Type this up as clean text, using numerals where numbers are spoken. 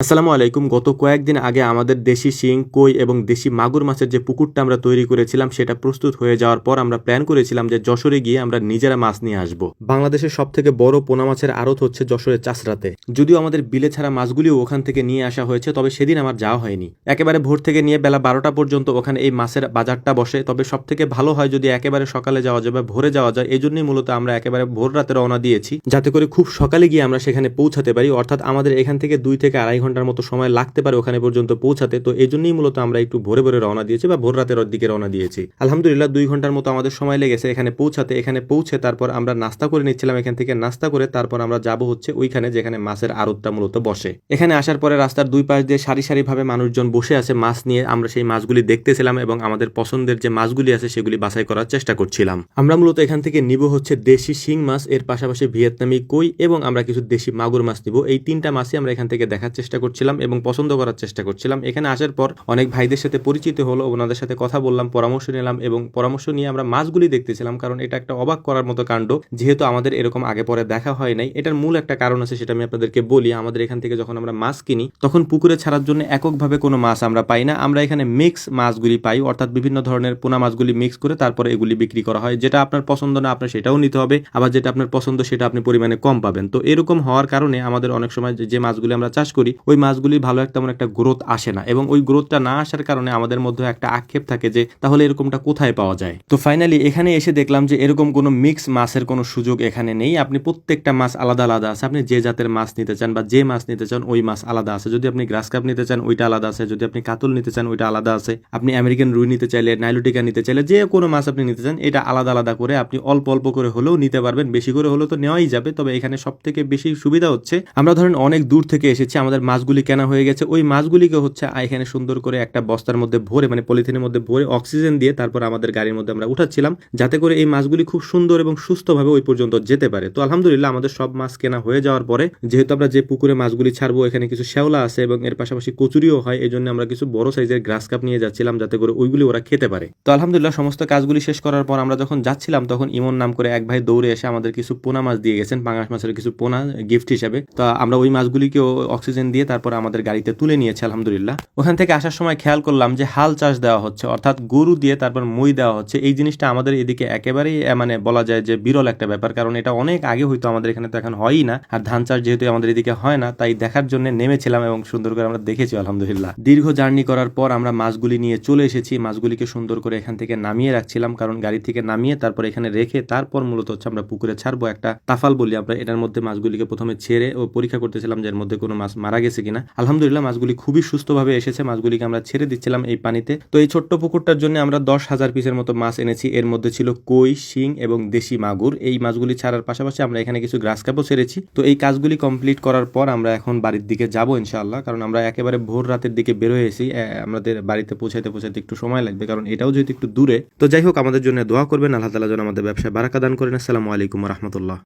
আসসালামু আলাইকুম। গত কয়েকদিন আগে আমাদের দেশি শিং, কই এবং দেশি মাগুর মাছের যে পুকুরটা আমরা তৈরি করেছিলাম সেটা প্রস্তুত হয়ে যাওয়ার পর আমরা প্ল্যান করেছিলাম যে যশোরে গিয়ে আমরা নিজেরা মাছ নিয়ে আসব। বাংলাদেশের সবথেকে বড় পোনা মাছের আড়ত হচ্ছে যশোরের চাষরাতে। যদিও আমাদের বিলে ছাড়া মাছগুলিও ওখান থেকে নিয়ে আসা হয়েছে, তবে সেদিন আমার যাওয়া হয়নি। একেবারে ভোর থেকে নিয়ে বেলা 12টা পর্যন্ত ওখানে এই মাছের বাজারটা বসে। তবে সবথেকে ভালো হয় যদি একেবারে সকালে যাওয়া যায় বা ভোরে যাওয়া যায়। এই জন্যই মূলত আমরা একেবারে ভোর রাতে রওনা দিয়েছি, যাতে করে খুব সকালে গিয়ে আমরা সেখানে পৌঁছাতে পারি। অর্থাৎ আমাদের এখান থেকে 2 থেকে 2.5 ঘন্টার মতো সময় লাগতে পারে ওখানে পর্যন্ত পৌঁছাতে। তো এই জন্যই মূলত আমরা একটু ভোরে ভোরে রওনা দিয়েছি বা ভোর রাতের দিকে রওনা দিয়েছি। আলহামদুলিল্লাহ 2 ঘন্টার মতো আমাদের সময় লেগেছে এখানে পৌঁছাতে। এখানে পৌঁছে তারপর আমরা নাস্তা করে নিচ্ছিলাম। এখান থেকে নাস্তা করে তারপর আমরা যাব হচ্ছে ওইখানে যেখানে মাছের আড়তটা মূলত বসে। এখানে আসার পরে রাস্তার দুই পাশ দিয়ে সারি সারি ভাবে মানুষজন বসে আছে মাছ নিয়ে। আমরা সেই মাছগুলি দেখতেছিলাম এবং আমাদের পছন্দের যে মাছগুলি আছে সেগুলি বাছাই করার চেষ্টা করছিলাম। আমরা মূলত এখান থেকে নিব হচ্ছে দেশি শিং মাছ, এর পাশাপাশি ভিয়েতনামি কই এবং আমরা কিছু দেশি মাগুর মাছ নিব। এই 3টা মাছই আমরা এখান থেকে দেখার চেষ্টা করছিলাম এবং পছন্দ করার চেষ্টা করছিলাম। এখানে আসার পর অনেক ভাইদের সাথে পরিচিত হলো, ওনাদের সাথে কথা বললাম, পরামর্শ নিলাম এবং পরামর্শ নিয়ে আমরা মাছগুলি দেখতেছিলাম। কারণ এটা একটা অবাক করার মতো কাণ্ড, যেহেতু আমাদের এরকম আগে পরে দেখা হয় নাই। এটার মূল একটা কারণ আছে, সেটা আমি আপনাদেরকে বলি। আমাদের এখান থেকে যখন আমরা মাছ কিনি তখন পুকুরে ছাড়ার জন্য এককভাবে কোনো মাছ আমরা পাই না। আমরা এখানে মিক্স মাছগুলি পাই, অর্থাৎ বিভিন্ন ধরনের পোনা মাছগুলি মিক্স করে তারপরে এগুলি বিক্রি করা হয়। যেটা আপনার পছন্দ না আপনার সেটাও নিতে হবে, আবার যেটা আপনার পছন্দ সেটা আপনি পরিমাণে কম পাবেন। তো এরকম হওয়ার কারণে আমাদের অনেক সময় যে মাছগুলি আমরা চাষ করি ওই মাছগুলি ভালো তেমন একটা গ্রোথ আসে না, এবং ওই গ্রোথটা না আসার কারণে আমাদের মধ্যে একটা আক্ষেপ থাকে যে তাহলে এরকমটা কোথায় পাওয়া যায়। তো ফাইনালি এখানে এসে দেখলাম যে এরকম কোনো মিক্স মাছের কোনো সুযোগ এখানে নেই। আপনি প্রত্যেকটা মাছ আলাদা আলাদা আছে। আপনি যে জাতের মাছ নিতে চান বা যে মাছ নিতে চান ওই মাছ আলাদা আছে। যদি আপনি গ্রাস কাপ নিতে চান ওইটা আলাদা আছে, যদি আপনি কাতল নিতে চান ওইটা আলাদা আছে। আপনি আমেরিকান রুই নিতে চাইলে, নাইলোটিকা নিতে চাইলে, যে কোনো মাছ আপনি নিতে চান এটা আলাদা আলাদা করে আপনি অল্প অল্প করে হলেও নিতে পারবেন। বেশি করে হলেও তো নেওয়াই যাবে। তবে এখানে সব থেকে বেশি সুবিধা হচ্ছে আমরা ধরেন অনেক দূর থেকে এসেছি, আমাদের মাছগুলি কেনা হয়ে গেছে, ওই মাছগুলিকে হচ্ছে এখানে সুন্দর করে একটা বস্তার মধ্যে ভরে, মানে পলিথিনের মধ্যে ভরে অক্সিজেন দিয়ে তারপর আমাদের গাড়ির মধ্যে আমরা উঠাচ্ছিলাম, যাতে করে এই মাছগুলি খুব সুন্দর এবং সুস্থভাবে ওই পর্যন্ত যেতে পারে। তো আলহামদুলিল্লাহ আমাদের সব মাছ কেনা হয়ে যাওয়ার পরে, যেহেতু আমরা যে পুকুরে মাছগুলি ছাড়বো এখানে কিছু শ্যাওলা আছে এবং এর পাশাপাশি কচুরিও হয়, এই জন্য আমরা কিছু বড় সাইজের গ্রাস কাপ নিয়ে যাচ্ছিলাম যাতে করে ওইগুলি ওরা খেতে পারে। তো আলহামদুলিল্লাহ সমস্ত কাজগুলি শেষ করার পর আমরা যখন যাচ্ছিলাম তখন ইমন নাম করে এক ভাই দৌড়ে এসে আমাদের কিছু পোনা মাছ দিয়ে গেছেন, পাঙাশ মাছের কিছু পোনা গিফট হিসেবে। তো আমরা ওই মাছগুলিকেও অক্সিজেন দিয়ে তারপর আমাদের গাড়িতে তুলে নিয়েছি আলহামদুলিল্লাহ। ওখান থেকে আসার সময় খেয়াল করলাম যে হাল চাষ দেওয়া হচ্ছে, অর্থাৎ গরু দিয়ে তারপর মই দেওয়া হচ্ছে। এই জিনিসটা আমাদের এদিকে একেবারেই মানে বলা যায় যে বিরল একটা ব্যাপার, কারণ এটা অনেক আগে হয়তো আমাদের এখানে তো এখন হয়ই না। আর ধান চাষ যেহেতু আমাদের এদিকে হয় না, তাই দেখার জন্য নেমেছিলাম এবং সুন্দর করে আমরা দেখেছি আলহামদুলিল্লাহ। দীর্ঘ জার্নি করার পর আমরা মাছগুলি নিয়ে চলে এসেছি। মাছগুলিকে সুন্দর করে এখান থেকে নামিয়ে রাখছিলাম, কারণ গাড়ি থেকে নামিয়ে তারপর এখানে রেখে তারপর মূলত হচ্ছে আমরা পুকুরে ছাড়বো। একটা তাফাল বলি আমরা, এটার মধ্যে মাছগুলিকে প্রথমে ছেড়ে ও পরীক্ষা করতেছিলাম যে এর মধ্যে কোনো মাছ মারা গেছে কিনা। আলহামদুলিল্লাহ মাছগুলি খুবই সুস্থভাবে এসেছে। মাছগুলিকে আমরা ছেড়ে দিচ্ছিলাম এই পানিতে। তো এই ছোট্ট পুকুরটার জন্য আমরা 10,000 পিসের মতো মাছ এনেছি। এর মধ্যে ছিল কই, শিং এবং দেশি মাগুর। এই মাছগুলি ছাড়ার পাশাপাশি আমরা এখানে কিছু গ্রাস কাপও ছেড়েছি। তো এই কাজগুলি কমপ্লিট করার পর আমরা এখন বাড়ির দিকে যাবো ইনশাআল্লাহ, কারণ আমরা একেবারে ভোর রাতের দিকে বের হয়েছি। আমাদের বাড়িতে পৌঁছাইতে একটু সময় লাগবে, কারণ এটাও যেহেতু একটু দূরে। তো যাই হোক আমাদের জন্য দোয়া করবেন, আল্লাহ তাআলা যেন আমাদের ব্যবসায় বারাকা দান করেন। আসসালামু আলাইকুম ওয়া রাহমাতুল্লাহ।